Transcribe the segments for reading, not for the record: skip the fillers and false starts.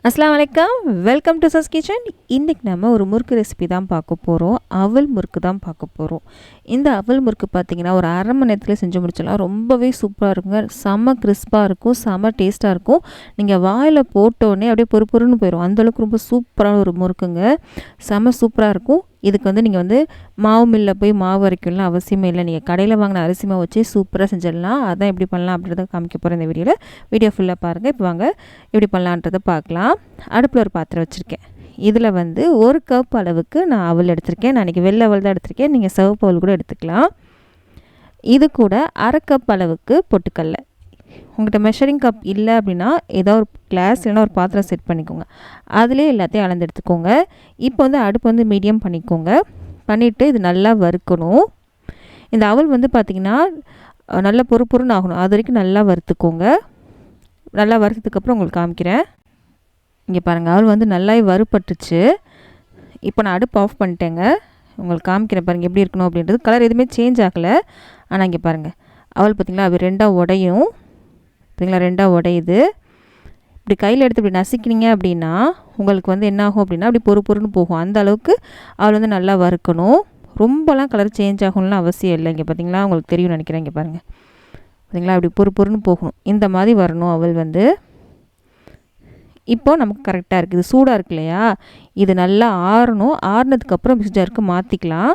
அஸ்ஸலாமு அலைக்கும், welcome to சஸ் kitchen. இன்றைக்கி நம்ம ஒரு முறுக்கு ரெசிபி தான் பார்க்க போகிறோம். அவல் முறுக்கு தான் பார்க்க போகிறோம். இந்த அவல் முறுக்கு பார்த்திங்கன்னா ஒரு அரை மணி நேரத்தில் செஞ்சு முடிச்சிடலாம். ரொம்பவே சூப்பராக இருக்குங்க. செம்ம கிறிஸ்பாக இருக்கும், செம்ம டேஸ்ட்டாக இருக்கும். நீங்கள் வாயில் போட்டோடனே அப்படியே பொறுன்னு போயிடும். அந்தளவுக்கு ரொம்ப சூப்பரான ஒரு முறுக்குங்க. செம்ம சூப்பராக இருக்கும். இதுக்கு வந்து நீங்கள் வந்து மாவு மில்லில் போய் மாவு அரைக்கணும்லாம் அவசியமே இல்லை. நீங்கள் கடையில் வாங்கின அரிசி மாவு வச்சு சூப்பராக செஞ்சிடலாம். அதான் எப்படி பண்ணலாம் அப்படின்றத காமிக்க போகிறேன் இந்த வீடியோவில். வீடியோ ஃபுல்லாக பாருங்கள். இப்போ வாங்க எப்படி பண்ணலான்றதை பார்க்கலாம். அடுப்பில் ஒரு பாத்திரம் வச்சுருக்கேன். இதில் வந்து 1 கப் அளவுக்கு நான் அவல் எடுத்திருக்கேன். நான் இன்றைக்கி வெள்ளை அவல் தான் எடுத்திருக்கேன். நீங்கள் சிவப்பு அவல் கூட எடுத்துக்கலாம். இது கூட அரை கப் அளவுக்கு பொட்டுக்கடலை. உங்கள்கிட்ட மெஷரிங் கப் இல்லை அப்படின்னா ஏதோ ஒரு கிளாஸ் இல்லைனா ஒரு பாத்திரம் செட் பண்ணிக்கோங்க. அதிலே எல்லாத்தையும் அளந்து எடுத்துக்கோங்க. இப்போ வந்து அடுப்பு வந்து மீடியம் பண்ணிக்கோங்க. பண்ணிவிட்டு இது நல்லா வறுக்கணும். இந்த அவல் வந்து பார்த்திங்கன்னா நல்லா பொறுன்னு ஆகணும். அது வரைக்கும் நல்லா வறுத்துக்கோங்க. நல்லா வறுத்ததுக்கப்புறம் உங்களுக்கு காமிக்கிறேன். இங்கே பாருங்கள், அவல் வந்து நல்லாவே வறுப்பட்டுச்சு. இப்போ நான் அடுப்பு ஆஃப் பண்ணிட்டேங்க. உங்களுக்கு காமிக்கிறேன் பாருங்கள் எப்படி இருக்கணும் அப்படின்றது. கலர் எதுவுமே சேஞ்ச் ஆகலை. ஆனால் இங்கே பாருங்கள், அவல் பார்த்திங்களா அது ரெண்டாக உடையும். பார்த்திங்களா ரெண்டாக உடையுது. இப்படி கையில் எடுத்து இப்படி நசுக்கினீங்க அப்படின்னா உங்களுக்கு வந்து என்ன ஆகும் அப்படின்னா அப்படி பொறுன்னு போகும். அந்த அளவுக்கு அவள் வந்து நல்லா வறுக்கணும். ரொம்பலாம் கலர் சேஞ்ச் ஆகணும்லாம் அவசியம் இல்லை. இங்கே பார்த்திங்களா உங்களுக்கு தெரியும் நினைக்கிறேன். இங்கே பாருங்கள், பார்த்திங்களா அப்படி பொறுன்னு போகணும். இந்த மாதிரி வரணும் அவள் வந்து. இப்போ நமக்கு கரெக்டாக இருக்குது. இது சூடாக இருக்கு இல்லையா, இது நல்லா ஆறணும். ஆறுனதுக்கப்புறம் மிக்ஸி ஜாருக்கு மாற்றிக்கலாம்.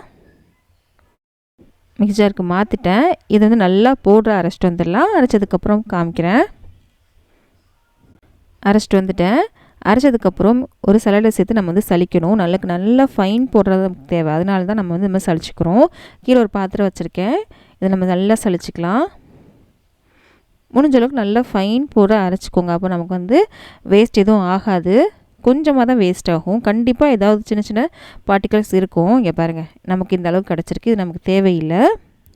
மிக்ஸி ஜாருக்கு மாற்றிட்டேன். இது வந்து நல்லா பவுடரை அரைச்சிட்டு வந்துடலாம். அரைச்சதுக்கப்புறம் காமிக்கிறேன். அரைச்சிட்டு வந்துட்டேன். அரைச்சதுக்கப்புறம் ஒரு சலடை சேர்த்து நம்ம வந்து சலிக்கணும். நல்லா ஃபைன் போடுறது தேவை. அதனால தான் நம்ம வந்து இந்த மாதிரி சலிச்சிக்கிறோம். கீழே ஒரு பாத்திரம் வச்சுருக்கேன். இதை நம்ம நல்லா சலிச்சிக்கலாம். முடிஞ்ச அளவுக்கு நல்லா ஃபைன் போட அரைச்சிக்கோங்க. அப்போ நமக்கு வந்து வேஸ்ட் எதுவும் ஆகாது. கொஞ்சமாக தான் வேஸ்ட் ஆகும். கண்டிப்பாக ஏதாவது சின்ன பார்ட்டிகல்ஸ் இருக்கும். இங்கே பாருங்கள், நமக்கு இந்த அளவுக்கு கிடச்சிருக்கு. இது நமக்கு தேவையில்லை.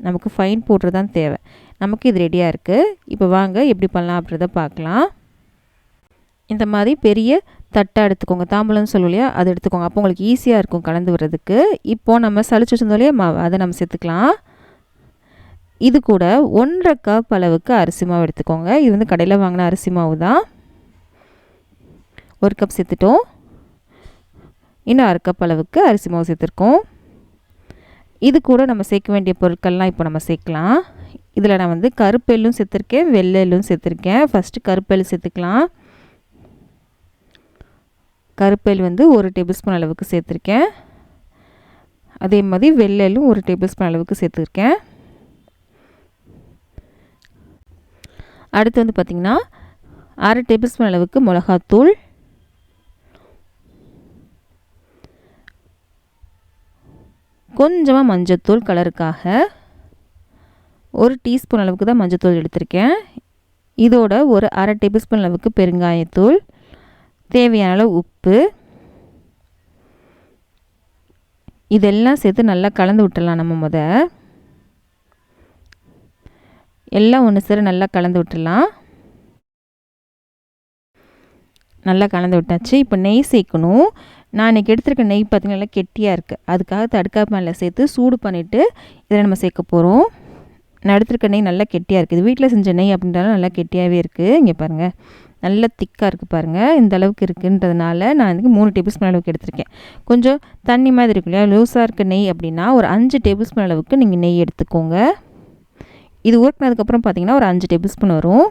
நமக்கு ஃபைன் போடுறது தான் தேவை. நமக்கு இது ரெடியாக இருக்குது. இப்போ வாங்க எப்படி பண்ணலாம் அப்படின்றத பார்க்கலாம். இந்த மாதிரி பெரிய தட்டை எடுத்துக்கோங்க. தாம்பூலம்னு சொல்லுவோம் இல்லையா, அது எடுத்துக்கோங்க. அப்போ உங்களுக்கு ஈஸியாக இருக்கும் கலந்து விடுறதுக்கு. இப்போது நம்ம சளிச்சு வச்சிருந்தோம் இல்லையா மாவு, அதை நம்ம சேர்த்துக்கலாம். இது கூட 1.5 கப் அளவுக்கு அரிசி மாவு எடுத்துக்கோங்க. இது வந்து கடையில் வாங்கின அரிசி மாவு தான். 1 கப் சேர்த்துட்டோம். இன்னும் 1/2 கப் அளவுக்கு அரிசி மாவு சேர்த்துருக்கோம். இது கூட நம்ம சேர்க்க வேண்டிய பொருட்கள்லாம் இப்போ நம்ம சேர்க்கலாம். இதில் நான் வந்து கருப்பெல்லும் சேர்த்துருக்கேன், வெள்ளை எள்ளும் சேர்த்துருக்கேன். ஃபஸ்ட்டு கருப்பெல் சேர்த்துக்கலாம். கருப்பெல் வந்து 1 டேபிள் ஸ்பூன் அளவுக்கு சேர்த்துருக்கேன். அதே மாதிரி வெள்ளை எள்ளும் 1 டேபிள் ஸ்பூன் அளவுக்கு சேர்த்துருக்கேன். அடுத்து வந்து பார்த்திங்கன்னா 1/2 டேபிள் ஸ்பூன் அளவுக்கு மிளகாத்தூள், கொஞ்சமாக மஞ்சத்தூள் கலருக்காக, 1 டீஸ்பூன் அளவுக்கு தான் மஞ்சத்தூள் எடுத்திருக்கேன். இதோட ஒரு 1/2 டேபிள் ஸ்பூன் அளவுக்கு பெருங்காயத்தூள், தேவையான அளவு உப்பு, இதெல்லாம் சேர்த்து நல்லா கலந்து விட்டுடலாம். நம்ம எல்லாம் ஒன்று சேர நல்லா கலந்து விட்டுடலாம். நல்லா கலந்து விட்டாச்சு. இப்போ நெய் சேர்க்கணும். நான் இன்றைக்கி எடுத்துருக்க நெய் பார்த்திங்கன்னா நல்லா கெட்டியாக இருக்குது. அதுக்காக தடுக்காப்பு மேலே சேர்த்து சூடு பண்ணிவிட்டு இதில் நம்ம சேர்க்க போகிறோம். நான் எடுத்துருக்க நெய் நல்லா கெட்டியாக இருக்குது. வீட்டில் செஞ்ச நெய் அப்படின்றாலும் நல்லா கெட்டியாகவே இருக்குது. இங்கே பாருங்கள், நல்லா திக்காக இருக்குது பாருங்கள். இந்த அளவுக்கு இருக்குன்றதுனால நான் இன்றைக்கி 3 டேபிள் ஸ்பூன் அளவுக்கு எடுத்திருக்கேன். கொஞ்சம் தண்ணி மாதிரி இருக்கு இல்லையா, லூஸாக இருக்க நெய் அப்படின்னா ஒரு 5 டேபிள் ஸ்பூன் அளவுக்கு நீங்கள் நெய் எடுத்துக்கோங்க. இது ஊற்றினதுக்கப்புறம் பார்த்திங்கன்னா ஒரு 5 டேபிள் ஸ்பூன் வரும்.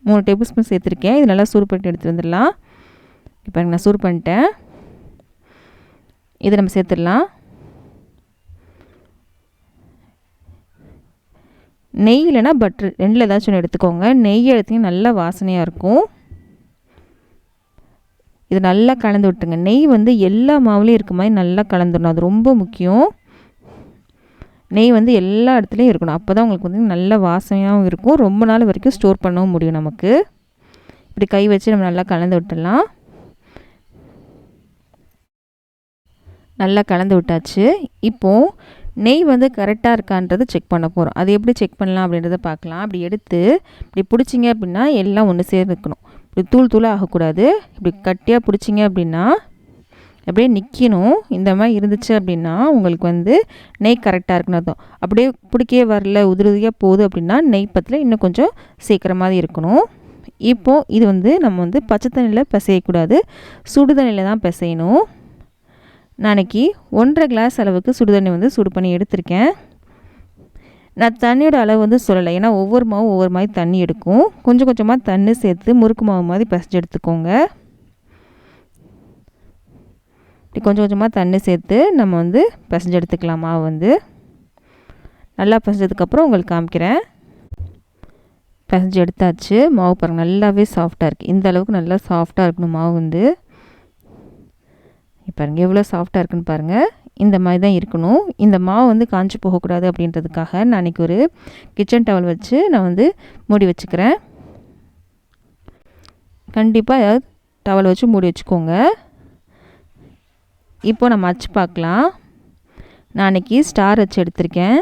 3 டேபிள் ஸ்பூன் சேர்த்துருக்கேன். இது நல்லா சூடு பண்ணிட்டு எடுத்துகிட்டு வந்துடலாம். இப்போ நான் சூடு பண்ணிட்டேன். இதை நம்ம சேர்த்துடலாம். நெய் இல்லைனா பட்ரு, ரெண்டில் ஏதாச்சும் ஒன்று எடுத்துக்கோங்க. நெய் எடுத்திங்கன்னா நல்லா வாசனையாக இருக்கும். இது நல்லா கலந்து விட்டுங்க. நெய் வந்து எல்லா மாவுலேயும் இருக்க மாதிரி நல்லா கலந்துடணும். அது ரொம்ப முக்கியம். நெய் வந்து எல்லா இடத்துலையும் இருக்கணும். அப்போ தான் உங்களுக்கு வந்து நல்ல வாசனையாகவும் இருக்கும். ரொம்ப நாள் வரைக்கும் ஸ்டோர் பண்ணவும் முடியும். நமக்கு இப்படி கை வச்சு நம்ம நல்லா கலந்து விட்டுடலாம். நல்லா கலந்து விட்டாச்சு. இப்போது நெய் வந்து கரெக்டாக இருக்கான்றது செக் பண்ண போகிறோம். அது எப்படி செக் பண்ணலாம் அப்படின்றத பார்க்கலாம். அப்படி எடுத்து இப்படி பிடிச்சிங்க அப்படின்னா எல்லாம் ஒன்று சேர்ந்துக்கணும். இப்படி தூளாக ஆகக்கூடாது. இப்படி கட்டியாக பிடிச்சிங்க அப்படின்னா அப்படியே நிற்கணும். இந்த மாதிரி இருந்துச்சு அப்படின்னா உங்களுக்கு வந்து நெய் கரெக்டாக இருக்குன்னு அர்த்தம். அப்படியே பிடிக்கவே வரல, உதிரியாக போகுது அப்படின்னா நெய் பத்தில் இன்னும் கொஞ்சம் சேர்க்குற மாதிரி இருக்கணும். இப்போது இது வந்து நம்ம வந்து பச்சை தண்ணியில் பிசையக்கூடாது, சுடு தண்ணியில் தான் பிசையணும். நாளைக்கு 1.5 கிளாஸ் அளவுக்கு சுடு தண்ணி வந்து சூடு பண்ணி எடுத்திருக்கேன். நான் தண்ணியோட அளவு வந்து சொல்லலை, ஏன்னா ஒவ்வொரு மாவும் ஒவ்வொரு மாதிரி தண்ணி எடுக்கும். கொஞ்சம் கொஞ்சமாக தண்ணி சேர்த்து முறுக்கு மாவு மாதிரி பிசைஞ்சு எடுத்துக்கோங்க. இப்படி கொஞ்சம் கொஞ்சமாக தண்ணி சேர்த்து நம்ம வந்து பிசைஞ்சு எடுத்துக்கலாம். மாவு வந்து நல்லா பிசைஞ்சதுக்கப்புறம் உங்களுக்கு காமிக்கிறேன். பிசைஞ்சு எடுத்தாச்சு. மாவு பாருங்கள் நல்லாவே சாஃப்டாக இருக்குது. இந்த அளவுக்கு நல்லா சாஃப்டாக இருக்கணும் மாவு வந்து. பாருங்கள் எவ்வளோ சாஃப்டாக இருக்குன்னு பாருங்கள். இந்த மாதிரி தான் இருக்கணும். இந்த மாவு வந்து காஞ்சி போகக்கூடாது அப்படின்றதுக்காக நான் இன்றைக்கி ஒரு கிச்சன் டவல் வச்சு நான் வந்து மூடி வச்சுக்கிறேன். கண்டிப்பாக ஏதாவது டவல் வச்சு மூடி வச்சுக்கோங்க. இப்போ நம்ம அச்சு பார்க்கலாம். நான் இன்றைக்கி ஸ்டார் அச்சு எடுத்திருக்கேன்.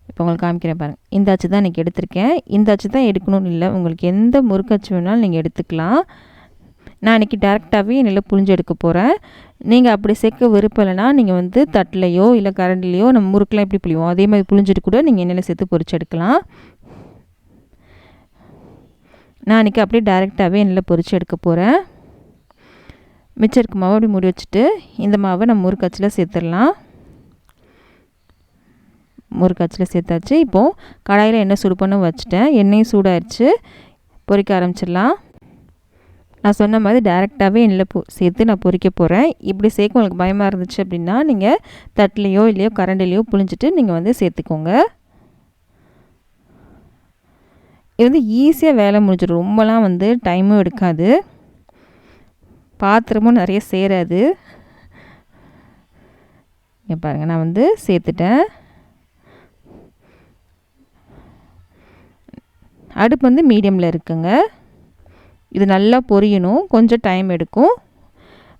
இப்போ உங்களுக்கு காமிக்கிறேன் பாருங்கள். இந்த அச்சு தான் இன்றைக்கி எடுத்திருக்கேன். இந்த அச்சு தான் எடுக்கணும்னு இல்லை, உங்களுக்கு எந்த முறுக்கு அச்சு வேணாலும் நீங்கள் எடுத்துக்கலாம். நான் இன்றைக்கி டேரெக்டாகவே எண்ணெயில் புழிஞ்சு எடுக்க போகிறேன். நீங்கள் அப்படி சேர்க்க விருப்பம் இல்லைனா நீங்கள் வந்து தட்டிலையோ இல்லை கரண்டிலையோ நம்ம முறுக்கெலாம் எப்படி புளிவோம் அதே மாதிரி புழிஞ்சிட்டு கூட நீங்கள் எண்ணெயில் சேர்த்து பொரிச்சு எடுக்கலாம். நான் இன்றைக்கி அப்படியே டேரெக்டாகவே எண்ணெயில் பொரிச்சு எடுக்க போகிறேன். மிச்சம் இருக்க மாவை அப்படி மூடி வச்சுட்டு இந்த மாவை நம்ம முறுக்கு அச்சில் சேர்த்துடலாம். முறுக்கு அச்சில் சேர்த்தாச்சு. இப்போது கடாயில் எண்ணெய் சூடு பண்ண வச்சுட்டேன். எண்ணெயும் சூடாகிடுச்சு. பொரிக்க ஆரம்பிச்சிடலாம். நான் சொன்ன மாதிரி டேரெக்டாகவே எண்ணெயில் சேர்த்து நான் பொரிக்க போகிறேன். இப்படி சேர்க்க உங்களுக்கு பயமாக இருந்துச்சு அப்படின்னா நீங்கள் தட்டிலையோ இல்லையோ கரண்டிலையோ புழிஞ்சிட்டு நீங்கள் வந்து சேர்த்துக்கோங்க. இது வந்து ஈஸியாக வேலை முடிஞ்சிடும். ரொம்பலாம் வந்து டைமும் எடுக்காது, பாத்திரமும் நிறைய சேராது. இங்கே பாருங்கள் நான் வந்து சேர்த்துட்டேன். அடுப்பு வந்து மீடியமில் இருக்குங்க. இது நல்லா பொரியணும், கொஞ்சம் டைம் எடுக்கும்.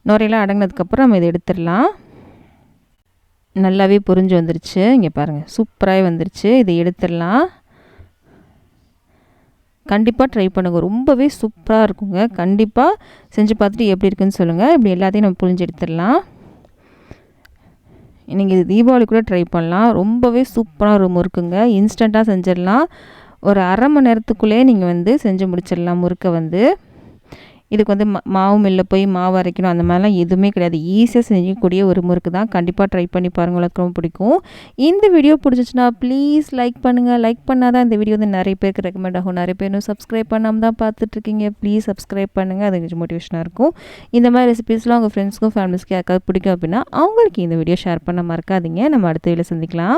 நுரையெல்லாம் அடங்கினதுக்கப்புறம் நம்ம இதை எடுத்துடலாம். நல்லாவே பொரிஞ்சு வந்துருச்சு. இங்கே பாருங்கள் சூப்பராகவே வந்துருச்சு. இதை எடுத்துடலாம். கண்டிப்பாக ட்ரை பண்ணுங்கள், ரொம்பவே சூப்பராக இருக்குங்க. கண்டிப்பாக செஞ்சு பார்த்துட்டு எப்படி இருக்குன்னு சொல்லுங்கள். இப்படி எல்லாத்தையும் நம்ம புழிஞ்சு எடுத்துடலாம். நீங்கள் இது தீபாவளி கூட ட்ரை பண்ணலாம். ரொம்பவே சூப்பராக ஒரு முறுக்குங்க. இன்ஸ்டண்ட்டாக செஞ்சிடலாம். ஒரு அரை மணி நேரத்துக்குள்ளேயே நீங்கள் வந்து செஞ்சு முடிச்சிடலாம் முறுக்கை வந்து. இதுக்கு வந்து மாவு மில்ல போய் மாவு அரைக்கணும் அந்த மாதிரிலாம் எதுவுமே கிடையாது. ஈஸியாக செஞ்சக்கூடிய ஒரு முறுக்கு தான். கண்டிப்பாக ட்ரை பண்ணி பாருங்கள், உங்களுக்கு ரொம்ப பிடிக்கும். இந்த வீடியோ பிடிச்சிச்சுன்னா ப்ளீஸ் லைக் பண்ணுங்கள். லைக் பண்ணால் தான் இந்த வீடியோ வந்து நிறைய பேருக்கு ரெக்கமெண்ட் ஆகும். நிறைய பேர் இன்னும் சப்ஸ்கிரைப் பண்ணாமல் தான் பார்த்துட்ருக்கீங்க. ப்ளீஸ் சப்ஸ்கிரைப் பண்ணுங்கள், அது கொஞ்சம் மோட்டிவேஷனாக இருக்கும். இந்த மாதிரி ரெசிபீஸ்லாம் உங்கள் ஃப்ரெண்ட்ஸ்க்கும் ஃபேமிலிஸ்க்கு யாருக்காவது பிடிக்கும் அப்படின்னா அவங்களுக்கு இந்த வீடியோ ஷேர் பண்ண மறக்காதீங்க. நம்ம அடுத்த வீடியோவில் சந்திக்கலாம்.